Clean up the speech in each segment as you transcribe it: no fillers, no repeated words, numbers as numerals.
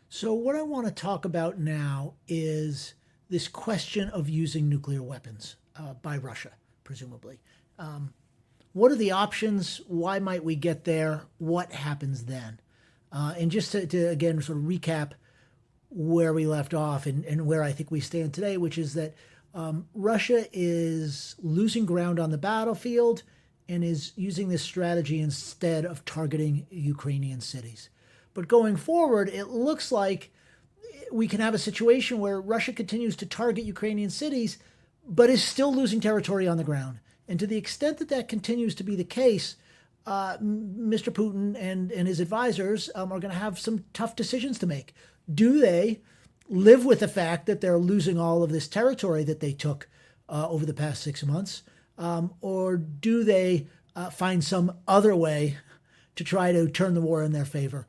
So, what I want to talk about now is this question of using nuclear weapons by Russia, presumably. Um, what are the options? Why might we get there? What happens then? And just to again sort of recap where we left off and where I think we stand today, which is that Russia is losing ground on the battlefield and is using this strategy instead of targeting Ukrainian cities. But going forward, it looks like we can have a situation where Russia continues to target Ukrainian cities, but is still losing territory on the ground. And to the extent that that continues to be the case, Mr. Putin and his advisors are going to have some tough decisions to make. Do they live with the fact that they're losing all of this territory that they took over the past 6 months? Or do they find some other way to try to turn the war in their favor?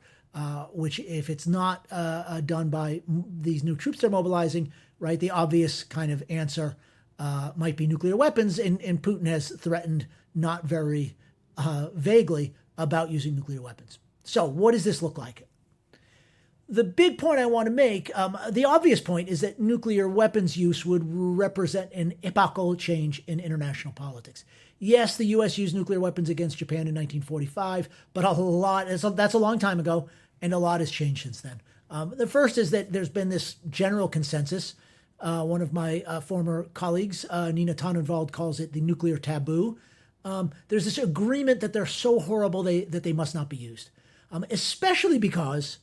Which, if it's not done by these new troops they're mobilizing, right, the obvious kind of answer might be nuclear weapons. And Putin has threatened not very vaguely about using nuclear weapons. So what does this look like? The big point I want to make, the obvious point, is that nuclear weapons use would represent an epochal change in international politics. Yes, the U.S. used nuclear weapons against Japan in 1945, but that's a long time ago, and a lot has changed since then. The first is that there's been this general consensus. One of my former colleagues, Nina Tannenwald, calls it the nuclear taboo. There's this agreement that they're so horrible that they must not be used, especially because,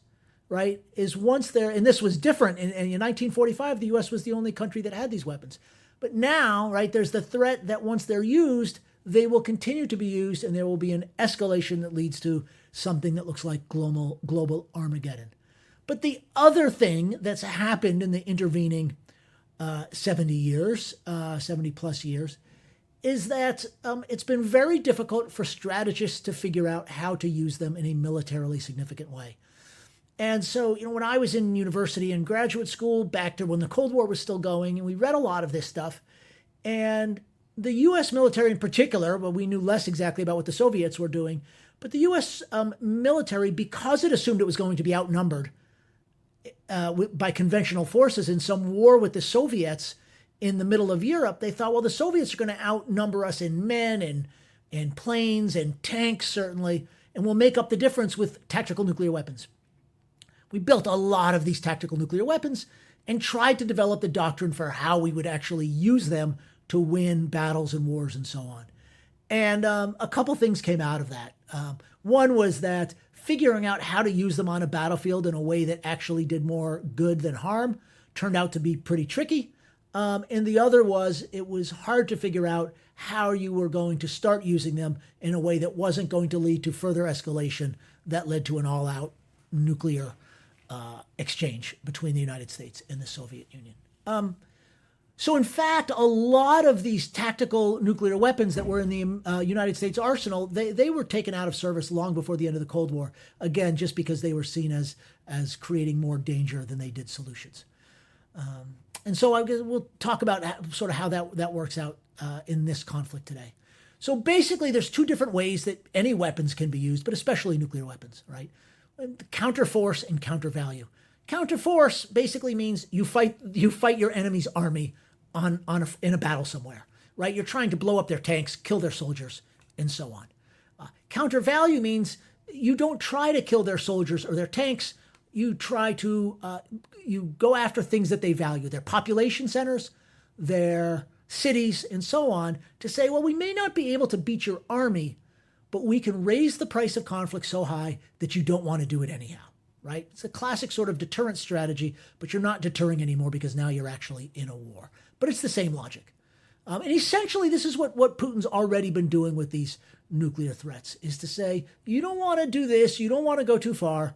right, is once they're, and this was different in 1945, the U.S. was the only country that had these weapons. But now, right, there's the threat that once they're used, they will continue to be used, and there will be an escalation that leads to something that looks like global Armageddon. But the other thing that's happened in the intervening 70 plus years, is that it's been very difficult for strategists to figure out how to use them in a militarily significant way. And so, when I was in university and graduate school, back to when the Cold War was still going, and we read a lot of this stuff, and the U.S. military in particular, well, we knew less exactly about what the Soviets were doing, but the U.S. Military, because it assumed it was going to be outnumbered by conventional forces in some war with the Soviets in the middle of Europe, they thought, well, the Soviets are going to outnumber us in men and planes and tanks, certainly, and we'll make up the difference with tactical nuclear weapons. We built a lot of these tactical nuclear weapons and tried to develop the doctrine for how we would actually use them to win battles and wars and so on. And a couple things came out of that. One was that figuring out how to use them on a battlefield in a way that actually did more good than harm turned out to be pretty tricky. And the other was it was hard to figure out how you were going to start using them in a way that wasn't going to lead to further escalation that led to an all-out nuclear exchange between the United States and the Soviet Union. So in fact, a lot of these tactical nuclear weapons that were in the United States arsenal, they were taken out of service long before the end of the Cold War, again, just because they were seen as creating more danger than they did solutions. And so we'll talk about sort of how that works out in this conflict today. So basically, there's two different ways that any weapons can be used, but especially nuclear weapons, right? Counterforce and countervalue. Counterforce basically means you fight your enemy's army in a battle somewhere, right? You're trying to blow up their tanks, kill their soldiers, and so on. Countervalue means you don't try to kill their soldiers or their tanks. You try to you go after things that they value, their population centers, their cities, and so on, to say, well, we may not be able to beat your army, but we can raise the price of conflict so high that you don't want to do it anyhow, right? It's a classic sort of deterrent strategy, but you're not deterring anymore because now you're actually in a war. But it's the same logic. And essentially, this is what Putin's already been doing with these nuclear threats, is to say, you don't want to do this, you don't want to go too far,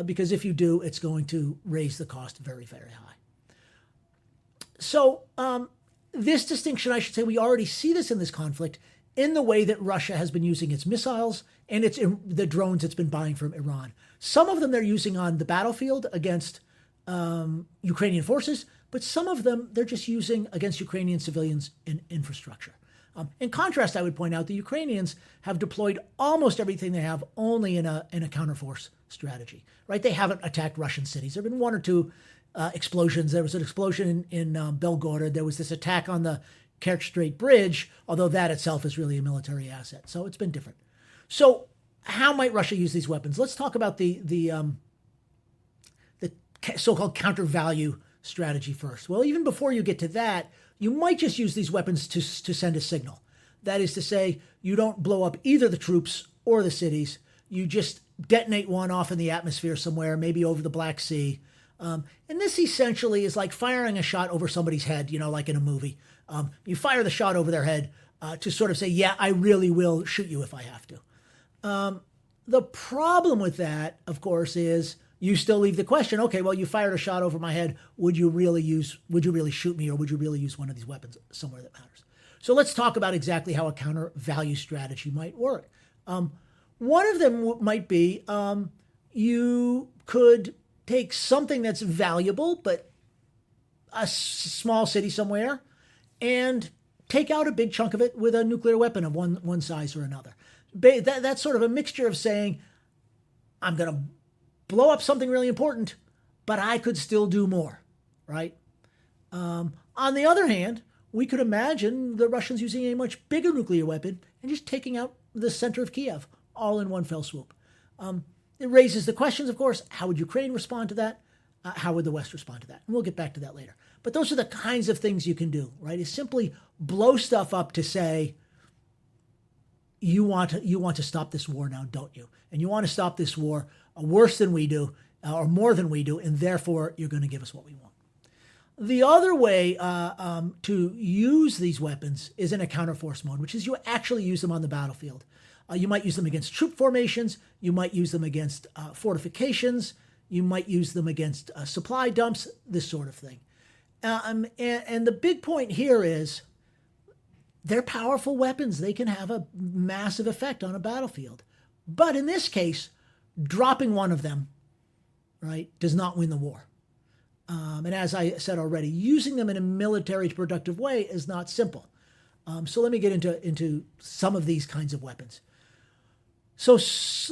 because if you do, it's going to raise the cost very, very high. So this distinction, I should say, we already see this in this conflict in the way that Russia has been using its missiles and the drones it's been buying from Iran. Some of them they're using on the battlefield against Ukrainian forces, but some of them they're just using against Ukrainian civilians and infrastructure. In contrast, I would point out the Ukrainians have deployed almost everything they have only in a counterforce strategy, right? They haven't attacked Russian cities. There have been one or two explosions. There was an explosion in Belgorod. There was this attack on the Kerch Strait Bridge, although that itself is really a military asset. So it's been different. So how might Russia use these weapons? Let's talk about the so-called counter value strategy first. Well, even before you get to that, you might just use these weapons to send a signal. That is to say, you don't blow up either the troops or the cities. You just detonate one off in the atmosphere somewhere, maybe over the Black Sea. And this essentially is like firing a shot over somebody's head, like in a movie. You fire the shot over their head to sort of say, yeah, I really will shoot you if I have to. The problem with that, of course, is you still leave the question, okay, well, you fired a shot over my head. Would you really shoot me, or would you really use one of these weapons somewhere that matters? So let's talk about exactly how a counter value strategy might work. One of them might be you could take something that's valuable, but a small city somewhere, and take out a big chunk of it with a nuclear weapon of one size or another. That's sort of a mixture of saying, I'm going to blow up something really important, but I could still do more, right? On the other hand, we could imagine the Russians using a much bigger nuclear weapon and just taking out the center of Kiev all in one fell swoop. It raises the questions, of course, how would Ukraine respond to that? How would the West respond to that? And we'll get back to that later. But those are the kinds of things you can do, right? Is simply blow stuff up to say, you want to stop this war now, don't you? And you want to stop this war worse than we do, or more than we do, and therefore you're going to give us what we want. The other way to use these weapons is in a counterforce mode, which is you actually use them on the battlefield. You might use them against troop formations. You might use them against fortifications. You might use them against supply dumps, this sort of thing. And the big point here is they're powerful weapons. They can have a massive effect on a battlefield. But in this case, dropping one of them, right, does not win the war. And as I said already, using them in a military productive way is not simple. So let me get into some of these kinds of weapons. So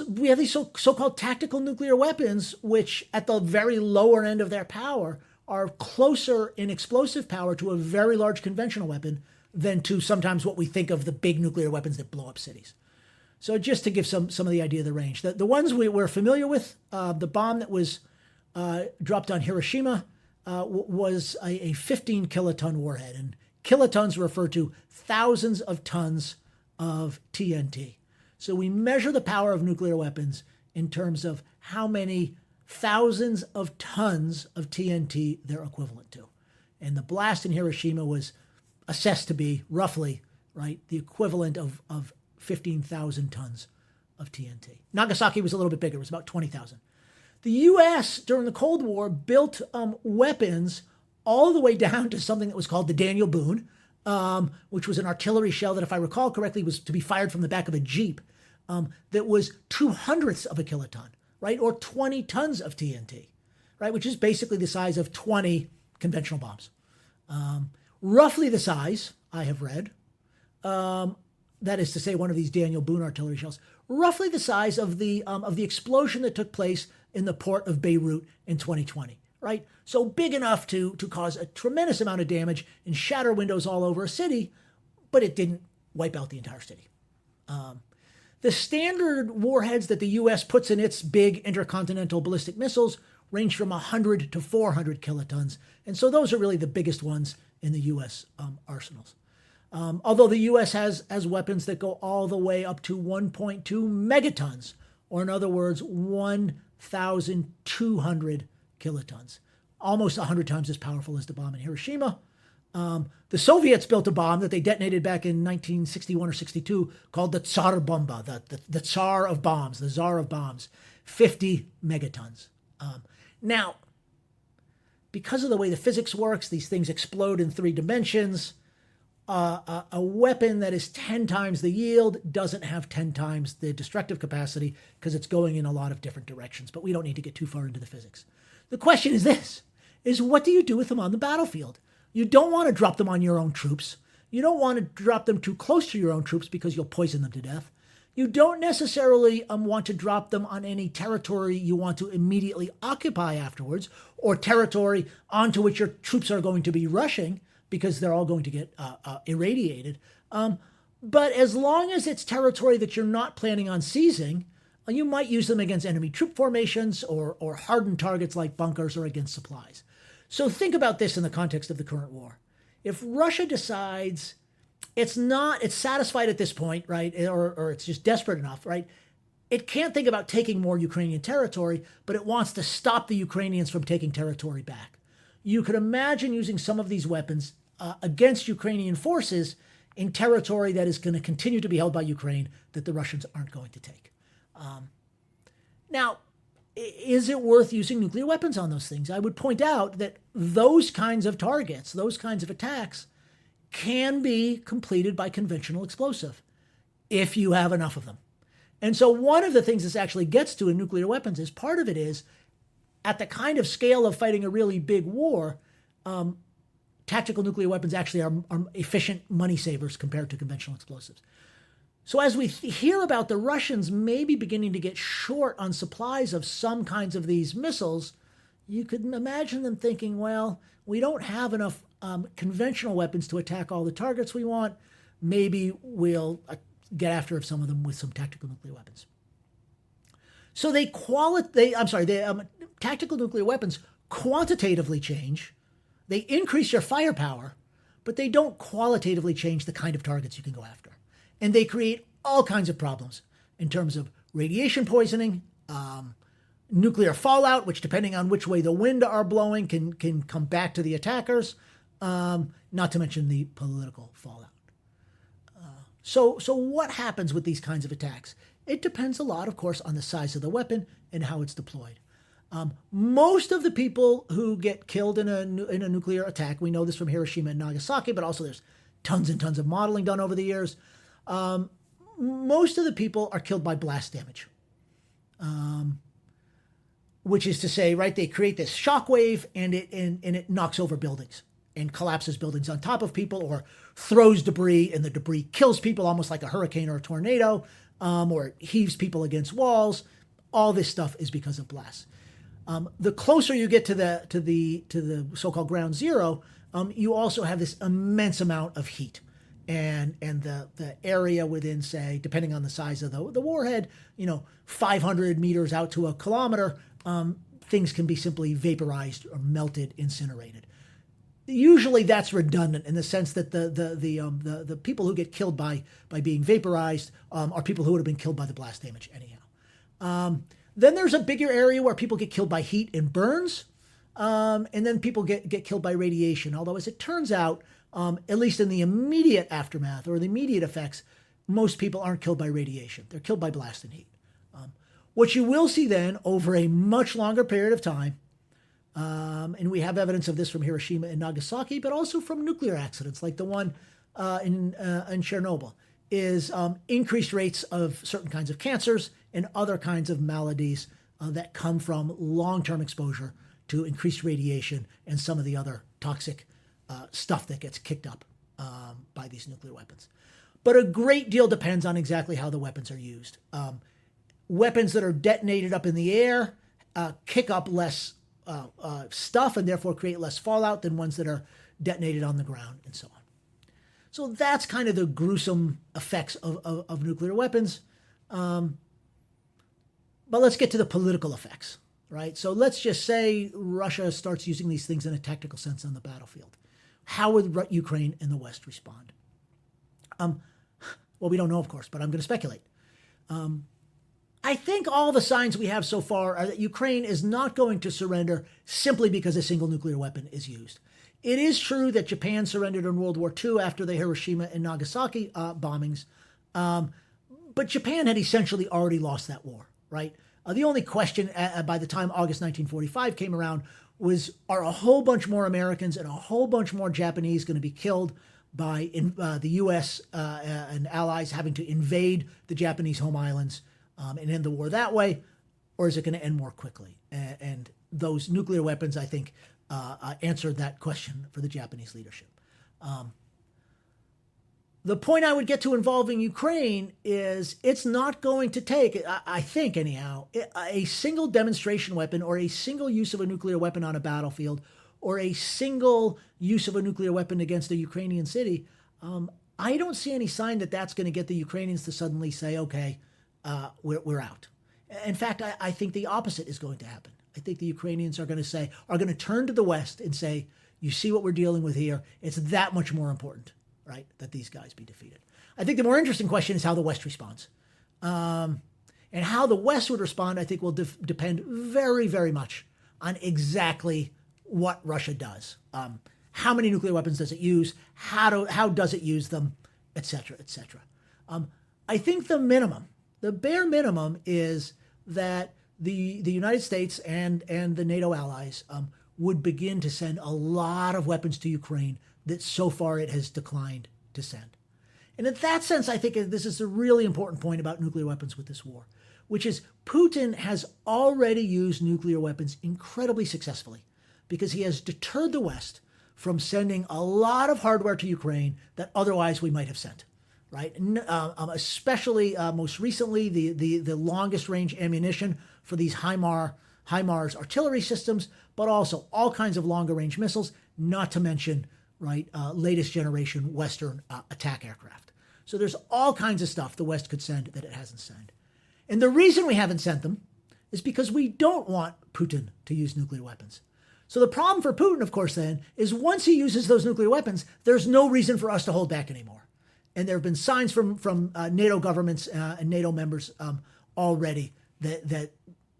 we have these so-called tactical nuclear weapons, which at the very lower end of their power are closer in explosive power to a very large conventional weapon than to sometimes what we think of the big nuclear weapons that blow up cities. So just to give some of the idea of the range, the ones we're familiar with, the bomb that was dropped on Hiroshima was a 15 kiloton warhead, and kilotons refer to thousands of tons of TNT. So we measure the power of nuclear weapons in terms of how many thousands of tons of TNT they're equivalent to. And the blast in Hiroshima was assessed to be roughly, right, the equivalent of 15,000 tons of TNT. Nagasaki was a little bit bigger. It was about 20,000. The U.S. during the Cold War built weapons all the way down to something that was called the Daniel Boone, which was an artillery shell that, if I recall correctly, was to be fired from the back of a Jeep, that was 2/100ths of a kiloton, right, or 20 tons of TNT, right, which is basically the size of 20 conventional bombs. Roughly the size, I have read, that is to say, one of these Daniel Boone artillery shells, roughly the size of the explosion that took place in the port of Beirut in 2020, right? So big enough to cause a tremendous amount of damage and shatter windows all over a city, but it didn't wipe out the entire city. The standard warheads that the U.S. puts in its big intercontinental ballistic missiles range from 100 to 400 kilotons, and so those are really the biggest ones in the U.S. Arsenals. Although the U.S. has weapons that go all the way up to 1.2 megatons, or in other words, 1,200 kilotons, almost 100 times as powerful as the bomb in Hiroshima. The Soviets built a bomb that they detonated back in 1961 or 62 called the Tsar Bomba, the Tsar of bombs, the Tsar of bombs, 50 megatons. Now, because of the way the physics works, these things explode in 3 dimensions. A weapon that is 10 times the yield doesn't have 10 times the destructive capacity because it's going in a lot of different directions, but we don't need to get too far into the physics. The question is this, is what do you do with them on the battlefield? You don't want to drop them on your own troops. You don't want to drop them too close to your own troops because you'll poison them to death. You don't necessarily want to drop them on any territory you want to immediately occupy afterwards, or territory onto which your troops are going to be rushing because they're all going to get irradiated. But as long as it's territory that you're not planning on seizing, you might use them against enemy troop formations or hardened targets like bunkers or against supplies. So think about this in the context of the current war. If Russia decides it's satisfied at this point, right, or it's just desperate enough, right, it can't think about taking more Ukrainian territory, but it wants to stop the Ukrainians from taking territory back. You could imagine using some of these weapons against Ukrainian forces in territory that is going to continue to be held by Ukraine that the Russians aren't going to take. Now, is it worth using nuclear weapons on those things? I would point out that those kinds of targets, those kinds of attacks, can be completed by conventional explosive if you have enough of them. And so one of the things this actually gets to in nuclear weapons is part of it is at the kind of scale of fighting a really big war, tactical nuclear weapons actually are efficient money savers compared to conventional explosives. So as we hear about the Russians maybe beginning to get short on supplies of some kinds of these missiles, you could imagine them thinking, well, we don't have enough conventional weapons to attack all the targets we want. Maybe we'll get after some of them with some tactical nuclear weapons. So tactical nuclear weapons quantitatively change. They increase your firepower, but they don't qualitatively change the kind of targets you can go after. And they create all kinds of problems in terms of radiation poisoning, nuclear fallout, which depending on which way the wind are blowing can come back to the attackers, not to mention the political fallout. So what happens with these kinds of attacks? It depends a lot, of course, on the size of the weapon and how it's deployed. Most of the people who get killed in a nuclear attack, we know this from Hiroshima and Nagasaki, but also there's tons and tons of modeling done over the years. Most of the people are killed by blast damage, which is to say, right, they create this shock wave and it knocks over buildings and collapses buildings on top of people or throws debris, and the debris kills people almost like a hurricane or a tornado, or it heaves people against walls. All this stuff is because of blasts. The closer you get to the so-called ground zero, you also have this immense amount of heat. And the area within, say, depending on the size of the warhead, 500 meters out to a kilometer, things can be simply vaporized or melted, incinerated. Usually that's redundant in the sense that the people who get killed by being vaporized are people who would have been killed by the blast damage anyhow. Then there's a bigger area where people get killed by heat and burns, and then people get killed by radiation. Although, as it turns out, at least in the immediate aftermath or the immediate effects, most people aren't killed by radiation. They're killed by blast and heat. What you will see then over a much longer period of time, and we have evidence of this from Hiroshima and Nagasaki, but also from nuclear accidents like the one in Chernobyl, is increased rates of certain kinds of cancers and other kinds of maladies that come from long-term exposure to increased radiation and some of the other toxic stuff that gets kicked up by these nuclear weapons. But a great deal depends on exactly how the weapons are used. Weapons that are detonated up in the air kick up less stuff and therefore create less fallout than ones that are detonated on the ground and so on. So that's kind of the gruesome effects of nuclear weapons. But let's get to the political effects, right? So let's just say Russia starts using these things in a tactical sense on the battlefield. How would Ukraine and the West respond? Well, we don't know, of course, but I'm going to speculate. I think all the signs we have so far are that Ukraine is not going to surrender simply because a single nuclear weapon is used. It is true that Japan surrendered in World War II after the Hiroshima and Nagasaki bombings, but Japan had essentially already lost that war, right? The only question by the time August 1945 came around was, are a whole bunch more Americans and a whole bunch more Japanese going to be killed by the U.S. And allies having to invade the Japanese home islands and end the war that way, or is it going to end more quickly? And those nuclear weapons, I think, answered that question for the Japanese leadership. The point I would get to involving Ukraine is it's not going to take, I think anyhow, a single demonstration weapon or a single use of a nuclear weapon on a battlefield or a single use of a nuclear weapon against a Ukrainian city. I don't see any sign that that's going to get the Ukrainians to suddenly say, okay, we're out. In fact, I think the opposite is going to happen. I think the Ukrainians are going to turn to the West and say, you see what we're dealing with here. It's that much more important, right, that these guys be defeated. I think the more interesting question is how the West responds. And how the West would respond, I think, will depend very, very much on exactly what Russia does. How many nuclear weapons does it use? How does it use them, et cetera, et cetera. I think the bare minimum is that the United States and the NATO allies would begin to send a lot of weapons to Ukraine that so far it has declined to send. And in that sense, I think this is a really important point about nuclear weapons with this war, which is Putin has already used nuclear weapons incredibly successfully because he has deterred the West from sending a lot of hardware to Ukraine that otherwise we might have sent, right? Especially most recently, the longest range ammunition for these HIMARS artillery systems, but also all kinds of longer range missiles, not to mention, right, latest generation Western attack aircraft. So there's all kinds of stuff the West could send that it hasn't sent. And the reason we haven't sent them is because we don't want Putin to use nuclear weapons. So the problem for Putin, of course, then, is once he uses those nuclear weapons, there's no reason for us to hold back anymore. And there have been signs from NATO governments and NATO members already that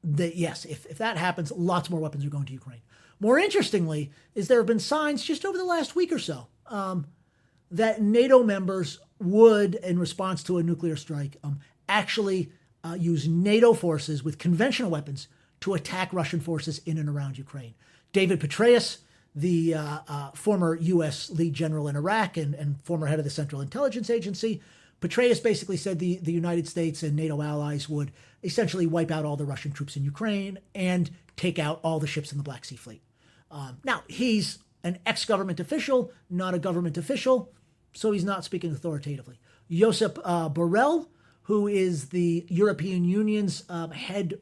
yes, if that happens, lots more weapons are going to Ukraine. More interestingly, is there have been signs just over the last week or so that NATO members would, in response to a nuclear strike, actually use NATO forces with conventional weapons to attack Russian forces in and around Ukraine. David Petraeus, the former U.S. lead general in Iraq and former head of the Central Intelligence Agency, Petraeus basically said the United States and NATO allies would essentially wipe out all the Russian troops in Ukraine and take out all the ships in the Black Sea Fleet. Now, he's an ex-government official, not a government official, so he's not speaking authoritatively. Josep Borrell, who is the European Union's head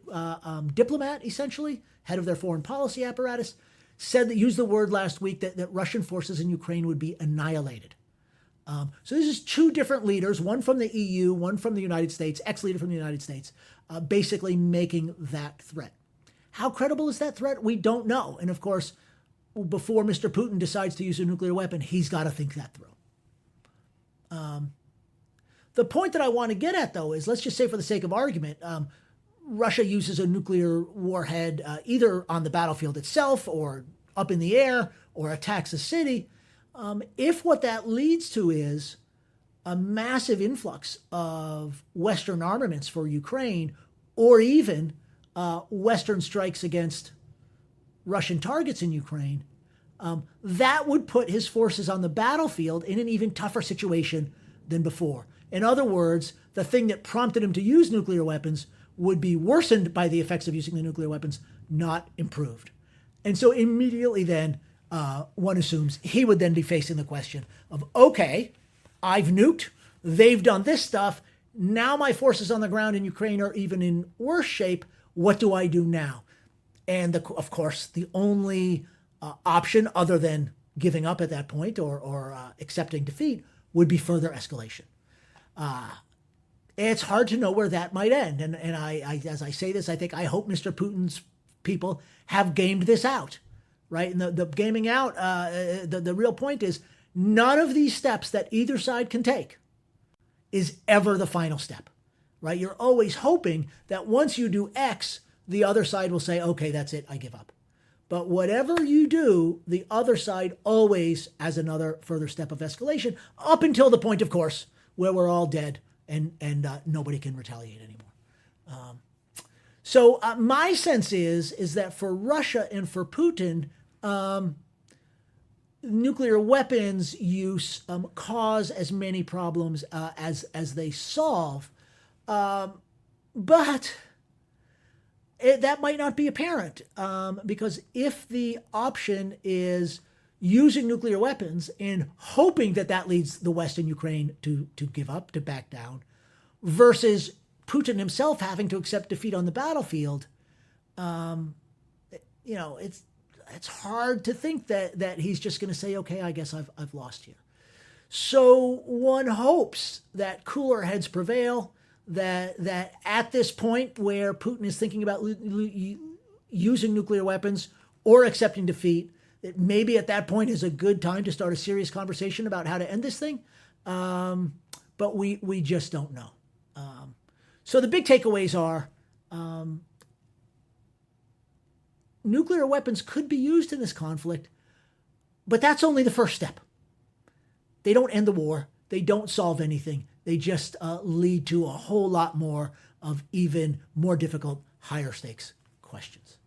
diplomat, essentially, head of their foreign policy apparatus, used the word last week that Russian forces in Ukraine would be annihilated. So this is two different leaders, one from the EU, one from the United States, ex-leader from the United States, basically making that threat. How credible is that threat? We don't know. And of course, before Mr. Putin decides to use a nuclear weapon, he's got to think that through. The point that I want to get at, though, is let's just say for the sake of argument, Russia uses a nuclear warhead either on the battlefield itself or up in the air or attacks a city. If what that leads to is a massive influx of Western armaments for Ukraine or even Western strikes against Russian targets in Ukraine, that would put his forces on the battlefield in an even tougher situation than before. In other words, the thing that prompted him to use nuclear weapons would be worsened by the effects of using the nuclear weapons, not improved. And so immediately then, one assumes he would then be facing the question of, okay, I've nuked, they've done this stuff, now my forces on the ground in Ukraine are even in worse shape, what do I do now? And of course, the only option other than giving up at that point or accepting defeat would be further escalation. It's hard to know where that might end. And I, as I say this, I hope Mr. Putin's people have gamed this out, right? And the gaming out, the real point is none of these steps that either side can take is ever the final step, right? You're always hoping that once you do X, the other side will say, okay, that's it, I give up. But whatever you do, the other side always has another further step of escalation up until the point, of course, where we're all dead and nobody can retaliate anymore. So my sense is that for Russia and for Putin, nuclear weapons use cause as many problems as they solve, but that might not be apparent because if the option is using nuclear weapons and hoping that that leads the West and Ukraine to give up, to back down, versus Putin himself having to accept defeat on the battlefield. It's hard to think that he's just going to say, okay, I guess I've lost here. So one hopes that cooler heads prevail, that at this point where Putin is thinking about using nuclear weapons or accepting defeat, that maybe at that point is a good time to start a serious conversation about how to end this thing. But we just don't know. So the big takeaways are nuclear weapons could be used in this conflict, but that's only the first step. They don't end the war. They don't solve anything. They just lead to a whole lot more of even more difficult, higher stakes questions.